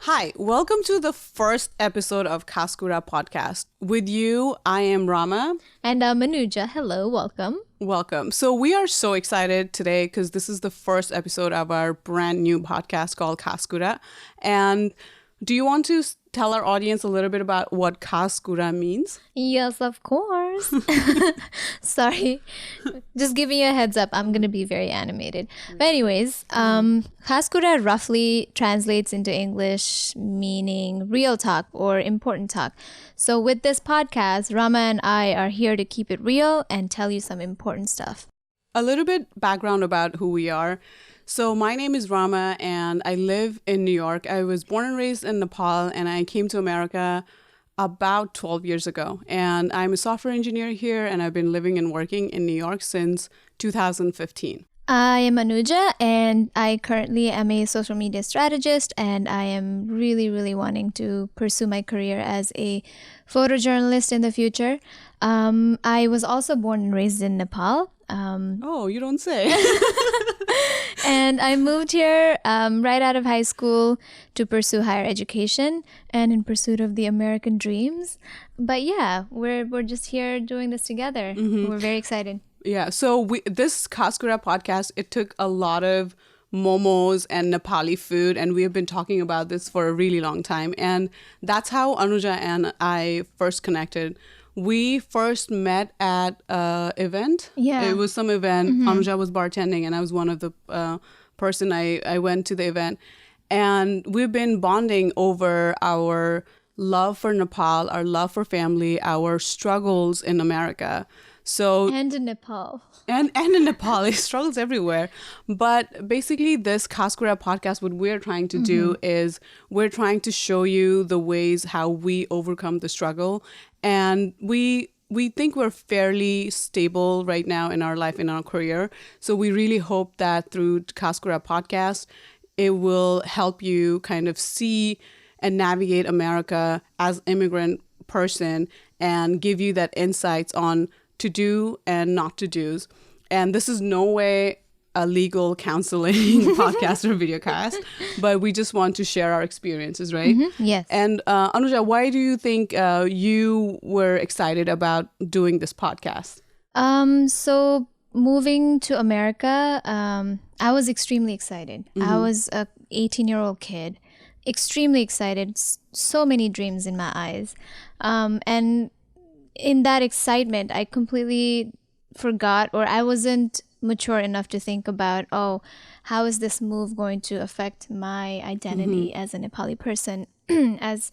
Hi, welcome to the first episode of Khāskurā Podcast. With you, I am Rama. And Anuja. Hello, welcome. Welcome. So we are so excited today because this is the first episode of our brand new podcast called Khāskurā. And do you want to tell our audience a little bit about what Khāskurā means? Yes, of course. Sorry. Just giving you a heads up, I'm going to be very animated. But anyways, Khāskurā roughly translates into English meaning real talk or important talk. So with this podcast, Rama and I are here to keep it real and tell you some important stuff. A little bit background about who we are. So my name is Rama and I live in New York. I was born and raised in Nepal and I came to America about 12 years ago. And I'm a software engineer here and I've been living and working in New York since 2015. I am Anuja and I currently am a social media strategist and I am really wanting to pursue my career as a photojournalist in the future. I was also born and raised in Nepal. Oh, you don't say. And I moved here right out of high school to pursue higher education and in pursuit of the American dreams. But yeah, we're just here doing this together. We're very excited. Yeah, so this Khāskurā podcast, it took a lot of momos and Nepali food, and we have been talking about this for a really long time. And that's how Anuja and I first connected. We first met at an event. Yeah. It was some event. Anuja was bartending, and I was one of the person I went to the event. And we've been bonding over our love for Nepal, our love for family, our struggles in America. And in Nepal. And in Nepal, it struggles everywhere. But basically, this Khāskurā podcast, what we're trying to do is we're trying to show you the ways how we overcome the struggle. And we think we're fairly stable right now in our life, in our career. So we really hope that through Khāskurā podcast, it will help you kind of see and navigate America as immigrant person and give you that insights on to do and not to do's. And this is no way a legal counseling podcast or videocast, but we just want to share our experiences, right? Yes. And Anuja, why do you think you were excited about doing this podcast? So moving to America, I was extremely excited. I was a 18-year-old kid, extremely excited, so many dreams in my eyes. And in that excitement, I completely forgot, or I wasn't mature enough to think about, how is this move going to affect my identity as a Nepali person, as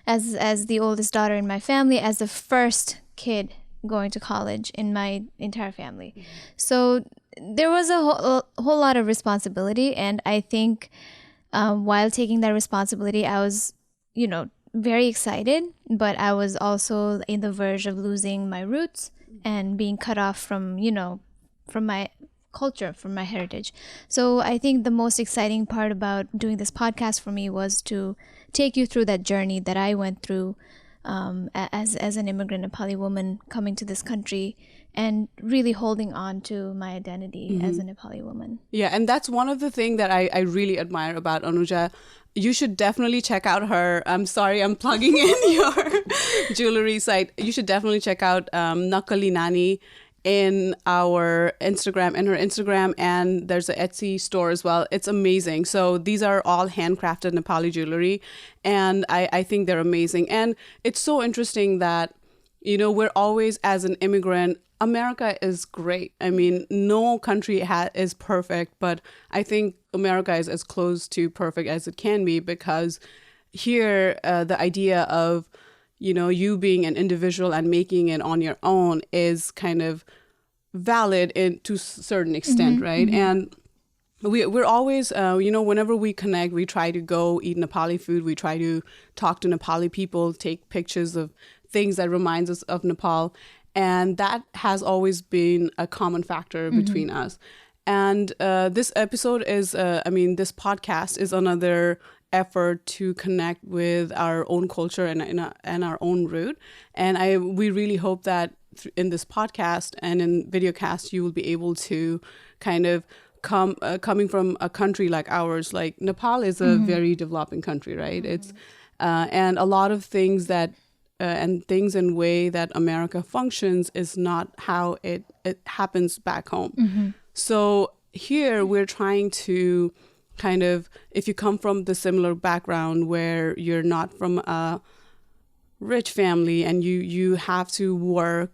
the oldest daughter in my family, as the first kid going to college in my entire family. So there was a whole lot of responsibility, and I think while taking that responsibility, I was, very excited, but I was also in the verge of losing my roots and being cut off from, from my culture, from my heritage. So I think the most exciting part about doing this podcast for me was to take you through that journey that I went through as an immigrant Nepali woman coming to this country and really holding on to my identity as a Nepali woman. Yeah, and that's one of the things that I really admire about Anuja. You should definitely check out her. I'm sorry, I'm plugging in your jewelry site. You should definitely check out Nakali Nani in our Instagram, and there's an Etsy store as well. It's amazing. So these are all handcrafted Nepali jewelry, and I think they're amazing. And it's so interesting that, we're always, as an immigrant, America is great. I mean, no country is perfect, but I think America is as close to perfect as it can be, because here the idea of, you being an individual and making it on your own is kind of valid to a certain extent, right? And we're always, whenever we connect, we try to go eat Nepali food. We try to talk to Nepali people, take pictures of things that reminds us of Nepal. And that has always been a common factor between us. And this episode is, this podcast is another effort to connect with our own culture and our own root. And we really hope that in this podcast and in videocast, you will be able to kind of coming from a country like ours, like Nepal is a very developing country, right? It's and a lot of things that and things and way that America functions is not how it happens back home. So here we're trying to kind of, if you come from the similar background where you're not from a rich family and you have to work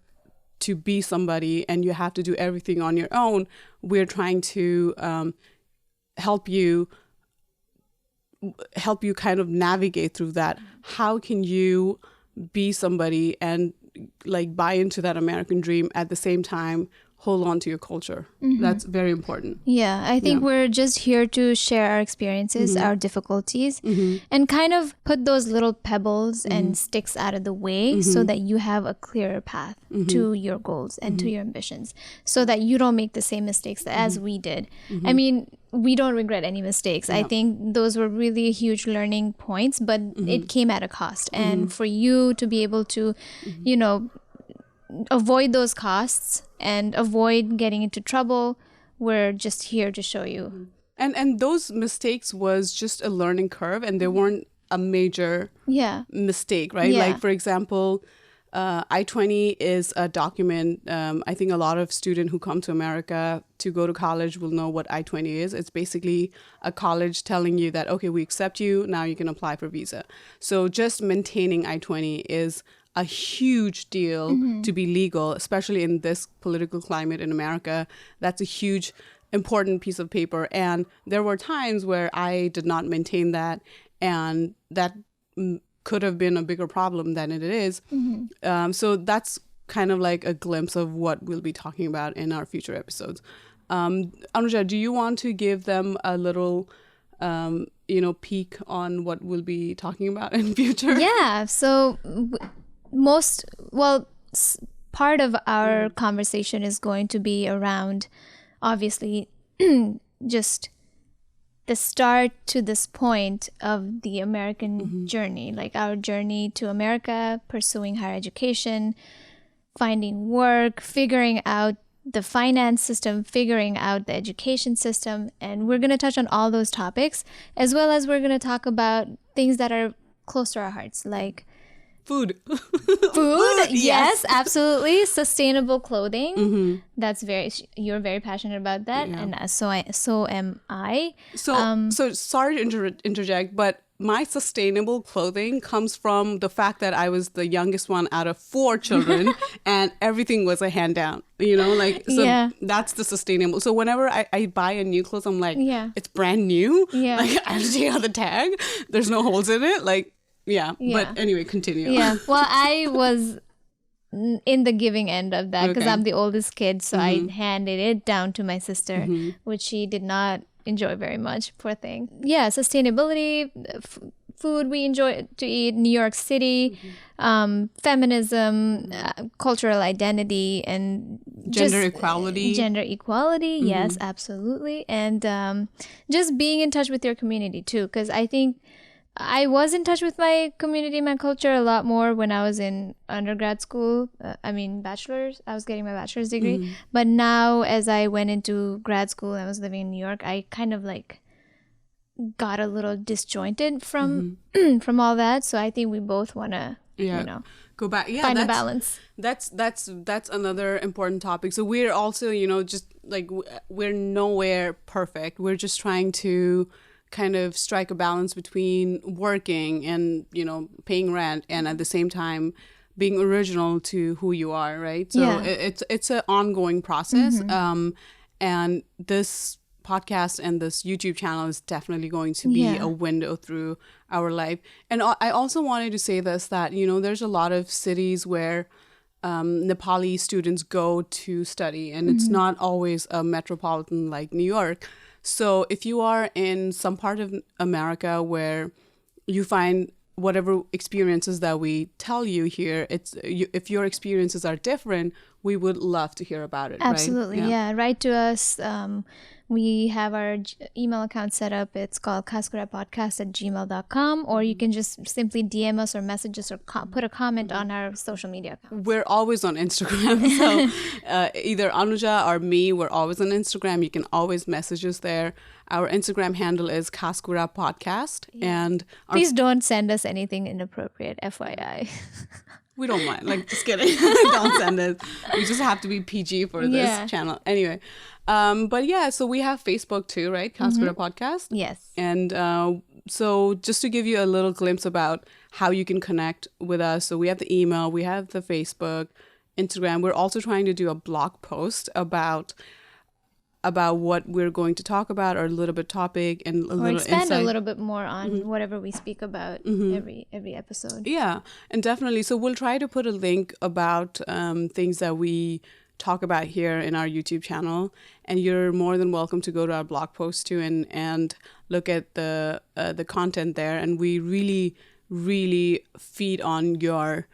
to be somebody and you have to do everything on your own, we're trying to help you kind of navigate through that. How can you be somebody and like buy into that American dream at the same time hold on to your culture? That's very important. Yeah, I think we're just here to share our experiences, our difficulties, and kind of put those little pebbles and sticks out of the way so that you have a clearer path to your goals and to your ambitions, so that you don't make the same mistakes as we did. I mean, we don't regret any mistakes. I think those were really huge learning points, but it came at a cost. And for you to be able to, you know, avoid those costs and avoid getting into trouble, we're just here to show you. And those mistakes was just a learning curve, and they weren't a major mistake, right? Like, for example, I-20 is a document. I think a lot of students who come to America to go to college will know what I-20 is. It's basically a college telling you that, okay, we accept you, now you can apply for visa. So just maintaining I-20 is a huge deal to be legal, especially in this political climate in America. That's a huge, important piece of paper. And there were times where I did not maintain that, and that could have been a bigger problem than it is. So that's kind of like a glimpse of what we'll be talking about in our future episodes. Anuja, do you want to give them a little peek on what we'll be talking about in future? Yeah, so part of our conversation is going to be around, obviously, just the start to this point of the American journey, like our journey to America, pursuing higher education, finding work, figuring out the finance system, figuring out the education system. And we're going to touch on all those topics, as well as we're going to talk about things that are close to our hearts, like Food, yes, absolutely. Sustainable clothing. That's you're very passionate about that, and so am I. So sorry to interject, but my sustainable clothing comes from the fact that I was the youngest one out of 4 children, and everything was a hand down. You know, like, so that's the sustainable. So whenever I buy a new clothes, I'm like, it's brand new. Like, I just take out the tag. There's no holes in it. Like. But anyway, continue. Well, I was in the giving end of that because I'm the oldest kid, so I handed it down to my sister, which she did not enjoy very much, poor thing. Sustainability, food we enjoy to eat, New York City, feminism, cultural identity, and gender equality. Yes, absolutely. And just being in touch with your community too, because I think I was in touch with my community, my culture a lot more when I was in undergrad school. Bachelor's. I was getting my bachelor's degree. But now, as I went into grad school and I was living in New York, I kind of like got a little disjointed from from all that. So I think we both want to, go back. Find a balance. That's another important topic. So we're also, just like we're nowhere perfect. We're just trying to kind of strike a balance between working and paying rent and at the same time being original to who you are, right? So it's an ongoing process, and this podcast and this YouTube channel is definitely going to be a window through our life. And I also wanted to say this, that there's a lot of cities where Nepali students go to study, and it's not always a metropolitan like New York. So if you are in some part of America where you find whatever experiences that we tell you here, if your experiences are different, we would love to hear about it. Absolutely, right? Write to us. We have our email account set up. It's called khāskurāpodcast@gmail.com, or you can just simply DM us or message us or put a comment on our social media accounts. We're always on Instagram. So either Anuja or me, we're always on Instagram. You can always message us there. Our Instagram handle is Khāskurā Podcast. And please don't send us anything inappropriate, FYI. We don't mind. Like, just kidding. Don't send it. We just have to be PG for this channel. Anyway. But yeah, so we have Facebook too, right? Khāskurā Podcast. Yes. And so just to give you a little glimpse about how you can connect with us. So we have the email, we have the Facebook, Instagram. We're also trying to do a blog post about what we're going to talk about, or a little bit topic and a little expand insight. a little bit more on whatever we speak about every episode. Yeah, and definitely. So we'll try to put a link about things that we talk about here in our YouTube channel, and you're more than welcome to go to our blog post too and look at the content there. And we really, really feed on your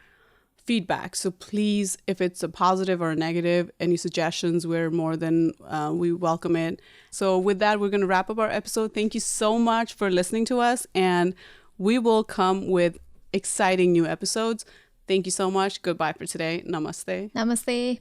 feedback. So please, if it's a positive or a negative, any suggestions, we're more than we welcome it. So with that, we're going to wrap up our episode. Thank you so much for listening to us, and we will come with exciting new episodes. Thank you so much. Goodbye for today. Namaste. Namaste.